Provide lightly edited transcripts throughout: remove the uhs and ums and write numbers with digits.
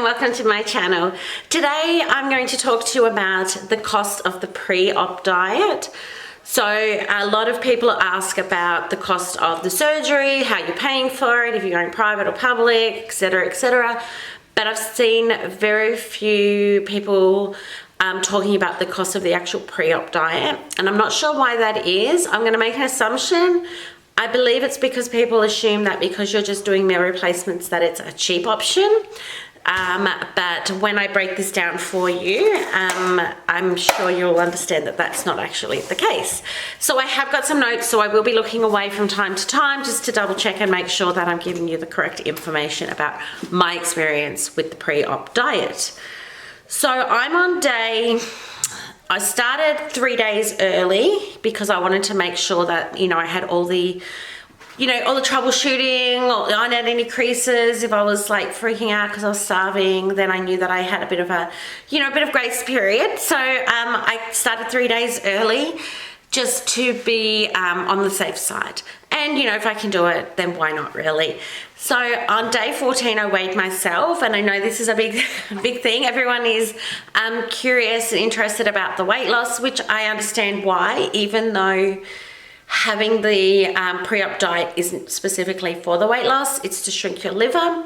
welcome to my channel. Today I'm going to talk to you about the cost of the pre-op diet. So a lot of people ask about the cost of the surgery, how you're paying for it, if you're going private or public, etc, etc. But I've seen very few people talking about the cost of the actual pre-op diet, and I'm not sure why that is. I'm going to make an assumption. I believe it's because people assume that because you're just doing meal replacements that it's a cheap option. But when I break this down for you, I'm sure you'll understand that that's not actually the case. So I have got some notes, so I will be looking away from time to time just to double check and make sure that I'm giving you the correct information about my experience with the pre-op diet. So I'm on I started 3 days early because I wanted to make sure that, I had all the, all the troubleshooting, or I had any creases. If I was like freaking out because I was starving, then I knew that I had a bit of a, a bit of grace period. So I started 3 days early just to be on the safe side. And, if I can do it, then why not, really? So on day 14, I weighed myself, and I know this is a big thing. Everyone is curious and interested about the weight loss, which I understand why, even though having the pre-op diet isn't specifically for the weight loss, it's to shrink your liver.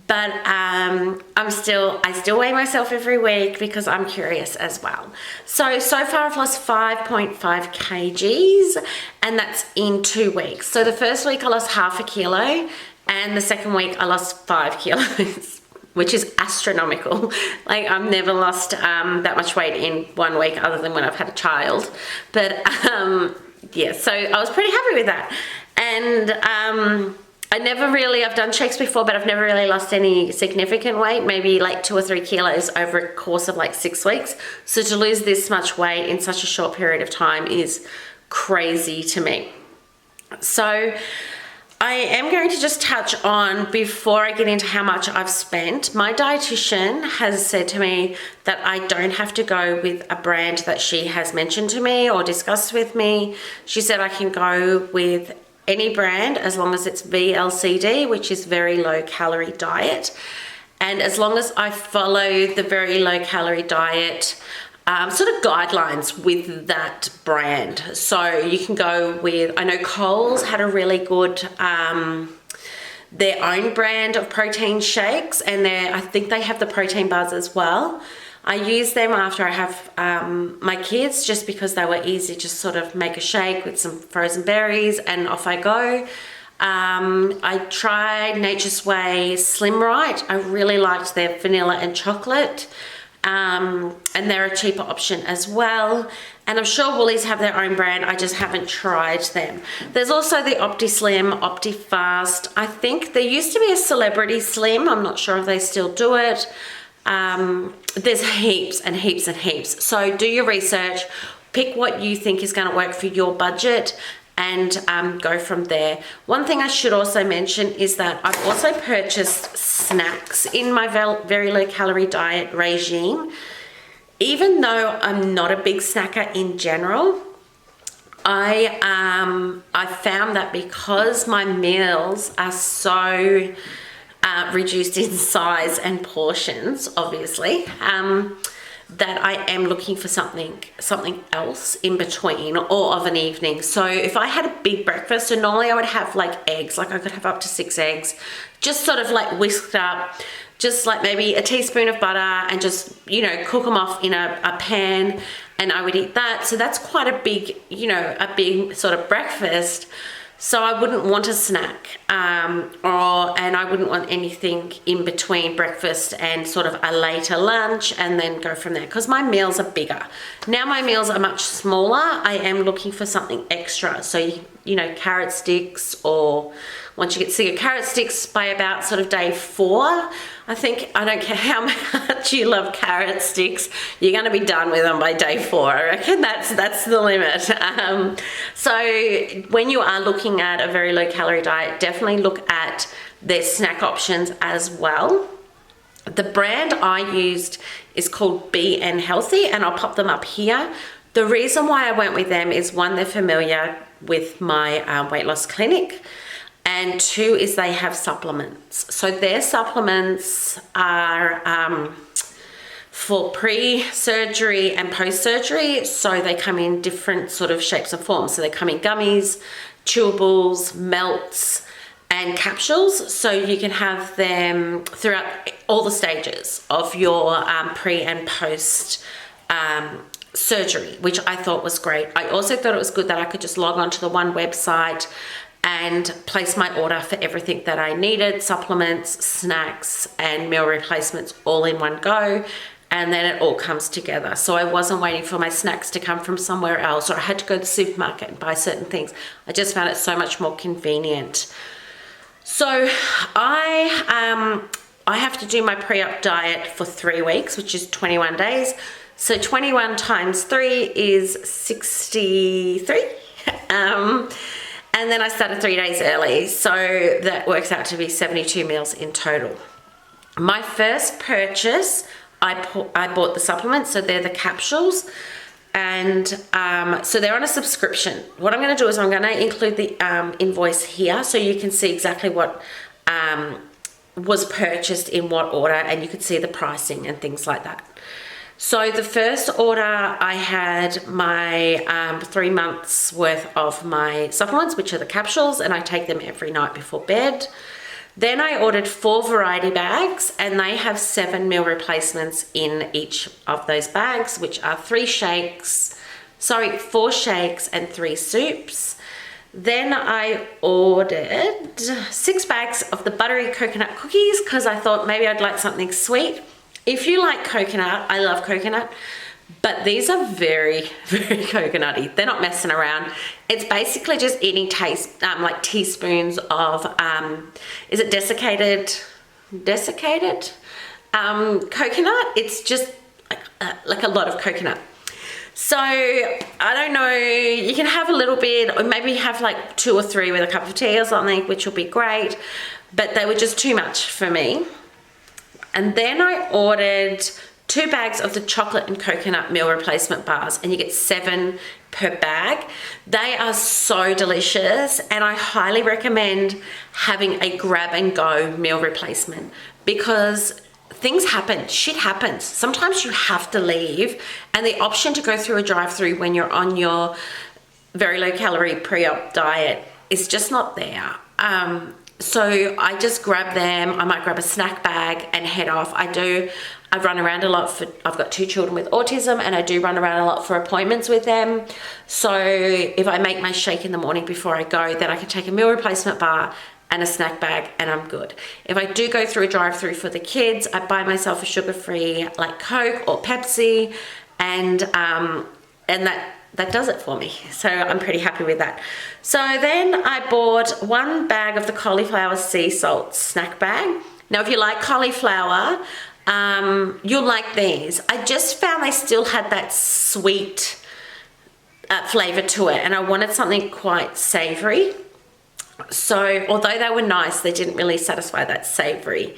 But I still weigh myself every week because I'm curious as well. So far I've lost 5.5 kgs, and that's in 2 weeks. So the first week I lost half a kilo, and the second week I lost 5 kilos, which is astronomical. Like, I've never lost that much weight in 1 week other than when I've had a child. But yeah, so I was pretty happy with that. And I've done checks before, but I've never really lost any significant weight, maybe like 2 or 3 kilos over a course of like 6 weeks. So to lose this much weight in such a short period of time is crazy to me. So I am going to just touch on, before I get into how much I've spent, my dietitian has said to me that I don't have to go with a brand that she has mentioned to me or discussed with me. She said I can go with any brand as long as it's VLCD, which is very low calorie diet. And as long as I follow the very low calorie diet sort of guidelines with that brand. So you can go with, I know Coles had a really good, their own brand of protein shakes, and I think they have the protein bars as well. I use them after I have my kids, just because they were easy, just sort of make a shake with some frozen berries and off I go. I tried Nature's Way Slim Right. I really liked their vanilla and chocolate. And they're a cheaper option as well. And I'm sure Woolies have their own brand, I just haven't tried them. There's also the OptiSlim, OptiFast. I think there used to be a Celebrity Slim, I'm not sure if they still do it. There's heaps and heaps and heaps. So do your research, pick what you think is going to work for your budget, and go from there. One thing I should also mention is that I've also purchased snacks in my very low calorie diet regime. Even though I'm not a big snacker in general, I found that because my meals are so reduced in size and portions, obviously, that I am looking for something else in between or of an evening. So if I had a big breakfast, and normally I would have like eggs, like I could have up to 6 eggs, just sort of like whisked up, just like maybe a teaspoon of butter, and just, cook them off in a pan, and I would eat that. So that's quite a big, a big sort of breakfast. So I wouldn't want a snack, and I wouldn't want anything in between breakfast and sort of a later lunch, and then go from there, because my meals are bigger. Now my meals are much smaller. I am looking for something extra. So, carrot sticks, or once you get sick of carrot sticks by about sort of day 4, I don't care how much you love carrot sticks, you're going to be done with them by day 4. I reckon that's the limit. So when you are looking at a very low calorie diet, definitely look at their snack options as well. The brand I used is called BN Healthy, and I'll pop them up here. The reason why I went with them is, one, they're familiar with my weight loss clinic. And 2 is they have supplements. So their supplements are for pre-surgery and post-surgery. So they come in different sort of shapes and forms. So they come in gummies, chewables, melts, and capsules. So you can have them throughout all the stages of your pre and post surgery, which I thought was great. I also thought it was good that I could just log on to the one website and place my order for everything that I needed, supplements, snacks, and meal replacements all in one go. And then it all comes together. So I wasn't waiting for my snacks to come from somewhere else, or I had to go to the supermarket and buy certain things. I just found it so much more convenient. So I have to do my pre-op diet for 3 weeks, which is 21 days. So 21 times 3 is 63. And then I started 3 days early. So that works out to be 72 meals in total. My first purchase, I bought the supplements, so they're the capsules. And so they're on a subscription. What I'm going to do is I'm going to include the invoice here so you can see exactly what was purchased in what order, and you can see the pricing and things like that. So the first order, I had my 3 months worth of my supplements, which are the capsules, and I take them every night before bed. Then I ordered 4 variety bags, and they have 7 meal replacements in each of those bags, which are 4 shakes and 3 soups. Then I ordered 6 bags of the buttery coconut cookies because I thought maybe I'd like something sweet. If you like coconut, I love coconut, but these are very, very coconutty. They're not messing around. It's basically just eating like teaspoons of, is it desiccated coconut? It's just like a lot of coconut. So I don't know, you can have a little bit, or maybe have like 2 or 3 with a cup of tea or something, which will be great, but they were just too much for me. And then I ordered 2 bags of the chocolate and coconut meal replacement bars, and you get 7 per bag. They are so delicious, and I highly recommend having a grab and go meal replacement because things happen, shit happens. Sometimes you have to leave, and the option to go through a drive-through when you're on your very low calorie pre-op diet is just not there. So I just grab them. I might grab a snack bag and head off. I run around a lot I've got 2 children with autism, and I do run around a lot for appointments with them. So if I make my shake in the morning before I go, then I can take a meal replacement bar and a snack bag and I'm good. If I do go through a drive-through for the kids, I buy myself a sugar-free like Coke or Pepsi, and that does it for me. So I'm pretty happy with that. So then I bought 1 bag of the cauliflower sea salt snack bag. Now, if you like cauliflower, you'll like these. I just found they still had that sweet flavor to it, and I wanted something quite savory. So although they were nice, they didn't really satisfy that savory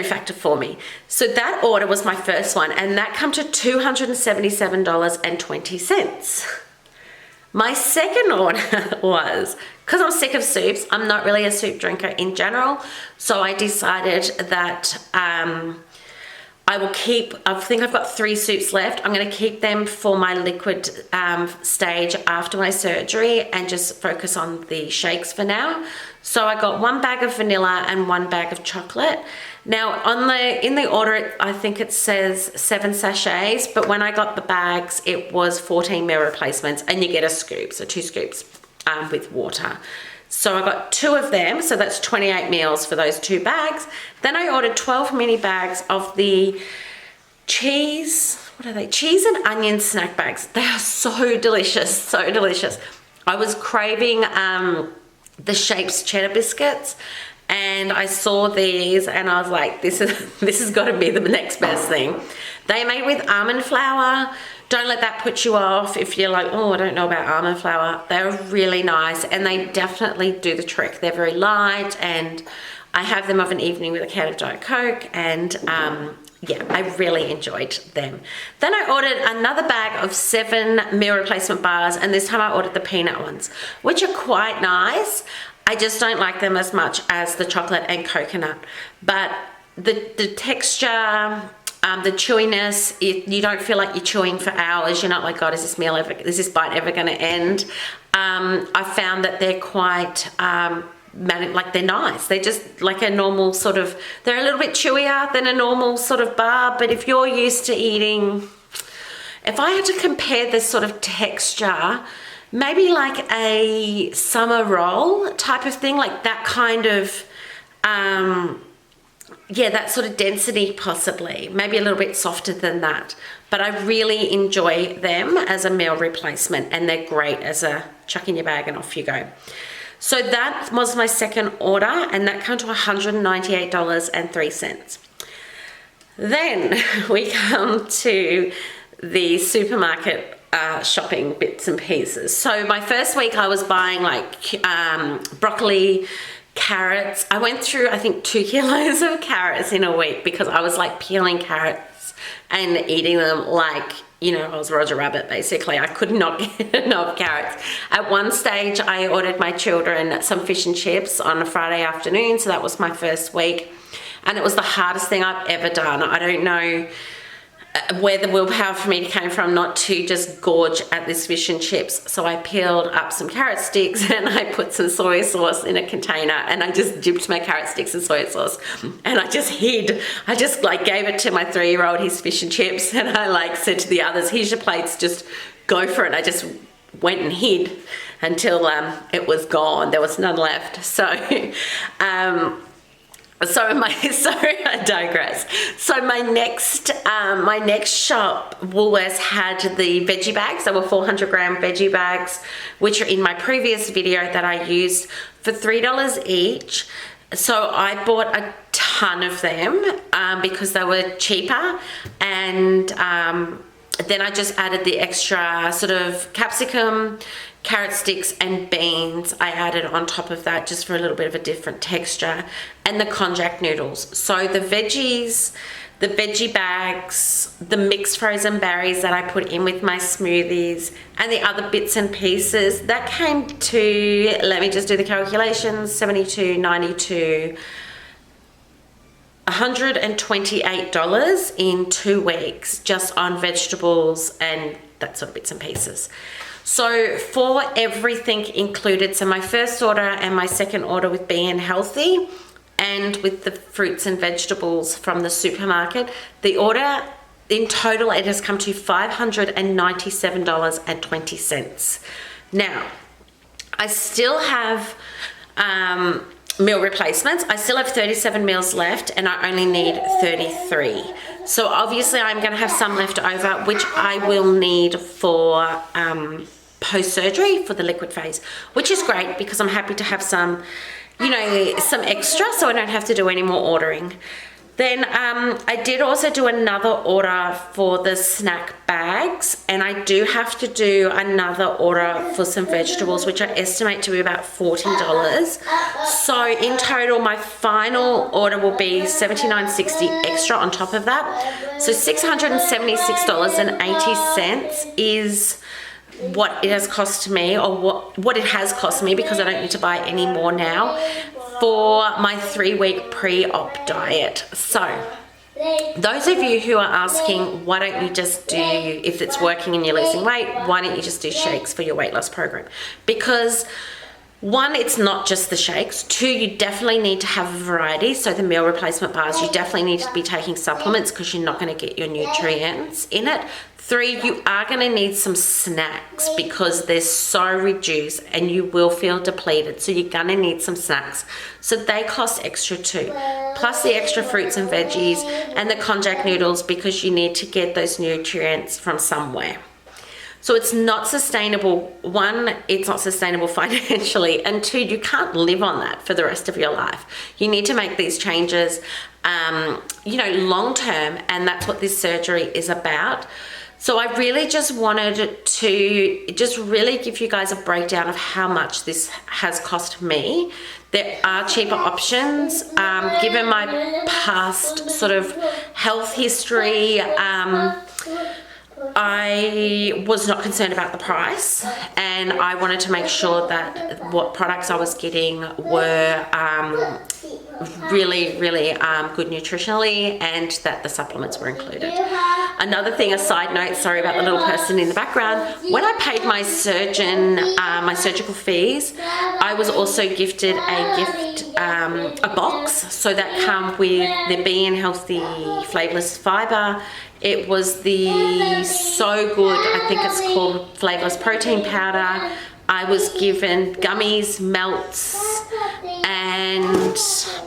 factor for me. So that order was my first one, and that came to $277.20. My second order was, because I'm sick of soups, I'm not really a soup drinker in general, so I decided that I think I've got 3 soups left. I'm going to keep them for my liquid stage after my surgery and just focus on the shakes for now. So I got 1 bag of vanilla and 1 bag of chocolate. Now in the order, I think it says 7 sachets, but when I got the bags, it was 14 meal replacements, and you get a scoop, so 2 scoops with water. So I got 2 of them, so that's 28 meals for those 2 bags. Then I ordered 12 mini bags of the cheese, cheese and onion snack bags. They are so delicious, so delicious. I was craving the Shapes cheddar biscuits, and I saw these and I was like, this has got to be the next best thing. They're made with almond flour. Don't let that put you off if you're like, oh, I don't know about almond flour. They're really nice, and they definitely do the trick. They're very light, and I have them of an evening with a can of Diet Coke, and yeah, I really enjoyed them. Then I ordered another bag of 7 meal replacement bars, and this time I ordered the peanut ones, which are quite nice. I just don't like them as much as the chocolate and coconut, but the texture, the chewiness, you don't feel like you're chewing for hours. You're not like, God, is this bite ever going to end? I found that they're quite like they're nice. They're just like a normal sort of, they're a little bit chewier than a normal sort of bar, but if you're used to eating, if I had to compare this sort of texture, maybe like a summer roll type of thing, like that kind of, yeah, that sort of density possibly, maybe a little bit softer than that. But I really enjoy them as a meal replacement, and they're great as a chuck in your bag and off you go. So that was my second order, and that came to $198.03. Then we come to the supermarket shopping bits and pieces. So my first week I was buying like broccoli, carrots. I went through, I think, 2 kilos of carrots in a week because I was like peeling carrots and eating them like, you know, I was Roger Rabbit basically. I could not get enough carrots. At one stage I ordered my children some fish and chips on a Friday afternoon, so that was my first week, and it was the hardest thing I've ever done. I don't know where the willpower for me came from not to just gorge at this fish and chips. So I peeled up some carrot sticks and I put some soy sauce in a container, and I just dipped my carrot sticks in soy sauce, and I just like gave it to my 3-year-old, his fish and chips, and I like said to the others, here's your plates, just go for it. I just went and hid until it was gone. There was none left. So sorry, I digress. So my next shop, Woolworths, had the veggie bags. They were 400 gram veggie bags, which are in my previous video that I used, for $3 each. So I bought a ton of them because they were cheaper, and then I just added the extra sort of capsicum, carrot sticks and beans. I added on top of that just for a little bit of a different texture, and the konjac noodles. So the veggies, the veggie bags, the mixed frozen berries that I put in with my smoothies, and the other bits and pieces, that came to, let me just do the calculations, 72, 92, $128 in 2 weeks just on vegetables and that sort of bits and pieces. So for everything included, so my first order and my second order with Being Healthy and with the fruits and vegetables from the supermarket, the order in total, it has come to $597.20. Now, I still have meal replacements. I still have 37 meals left, and I only need 33. So obviously I'm going to have some left over, which I will need for post-surgery for the liquid phase, which is great because I'm happy to have some, you know, some extra so I don't have to do any more ordering. Then I did also do another order for the snack bags, and I do have to do another order for some vegetables, which I estimate to be about $40. So in total, my final order will be $79.60 extra on top of that. So $676.80 is what it has cost me, or what it has cost me, because I don't need to buy any more now, for my 3-week pre-op diet. So those of you who are asking, why don't you just do, if it's working and you're losing weight, why don't you just do shakes for your weight loss program? Because 1, it's not just the shakes. 2, you definitely need to have a variety. So the meal replacement bars, you definitely need to be taking supplements because you're not going to get your nutrients in it. 3, you are going to need some snacks because they're so reduced and you will feel depleted. So you're going to need some snacks. So they cost extra too. Plus the extra fruits and veggies and the konjac noodles because you need to get those nutrients from somewhere. So it's not sustainable. One, it's not sustainable financially, and two, you can't live on that for the rest of your life. You need to make these changes, you know, long term, and that's what this surgery is about. So I really just wanted to just really give you guys a breakdown of how much this has cost me. There are cheaper options, given my past sort of health history. I was not concerned about the price, and I wanted to make sure that what products I was getting were really good nutritionally, and that the supplements were included. Another thing, a side note, sorry about the little person in the background, when I paid my surgeon my surgical fees, I was also gifted a box, so that come with the Being Healthy flavourless fibre. It was the So Good, I think it's called, flavourless protein powder. I was given gummies, melts, and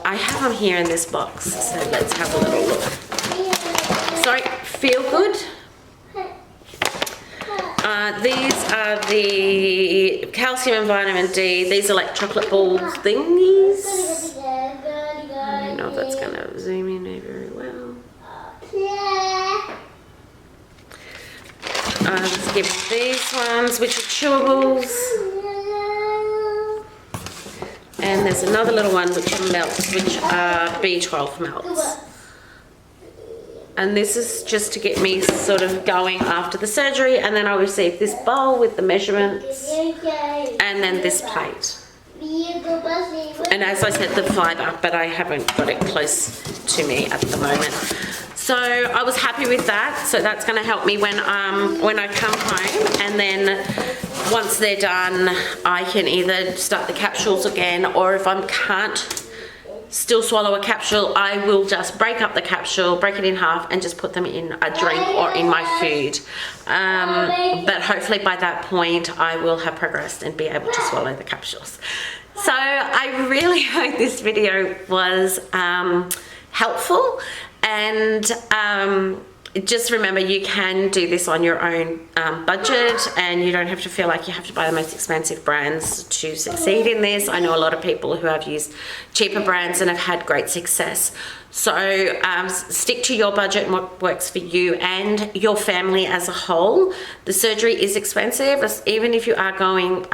I have them here in this box, so let's have a little look. Sorry, Feel Good. These are the calcium and vitamin D. These are like chocolate ball thingies. I don't know if that's going to zoom in very well. Let's give these ones, which are chewables. And there's another little one, which are melts, which are B12 melts. And this is just to get me sort of going after the surgery. And then I received this bowl with the measurements, and then this plate. And as I said, the fibre, but I haven't got it close to me at the moment. So I was happy with that. So that's going to help me when I come home, and then once they're done, I can either start the capsules again, or if I can't still swallow a capsule, I will just break up the capsule, break it in half, and just put them in a drink or in my food. But hopefully by that point I will have progressed and be able to swallow the capsules. So I really hope this video was helpful, and just remember, you can do this on your own budget, and you don't have to feel like you have to buy the most expensive brands to succeed in this. I know a lot of people who have used cheaper brands and have had great success. So stick to your budget and what works for you and your family as a whole. The surgery is expensive. Even if you are going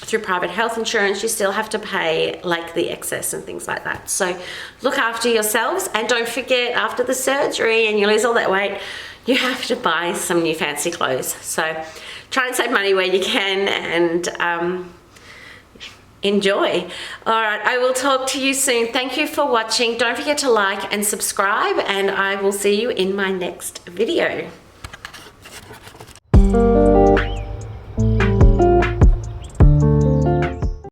through private health insurance, you still have to pay like the excess and things like that. So look after yourselves, and don't forget, after the surgery and you lose all that weight, you have to buy some new fancy clothes. So try and save money where you can, and enjoy. All right, I will talk to you soon. Thank you for watching. Don't forget to like and subscribe, and I will see you in my next video.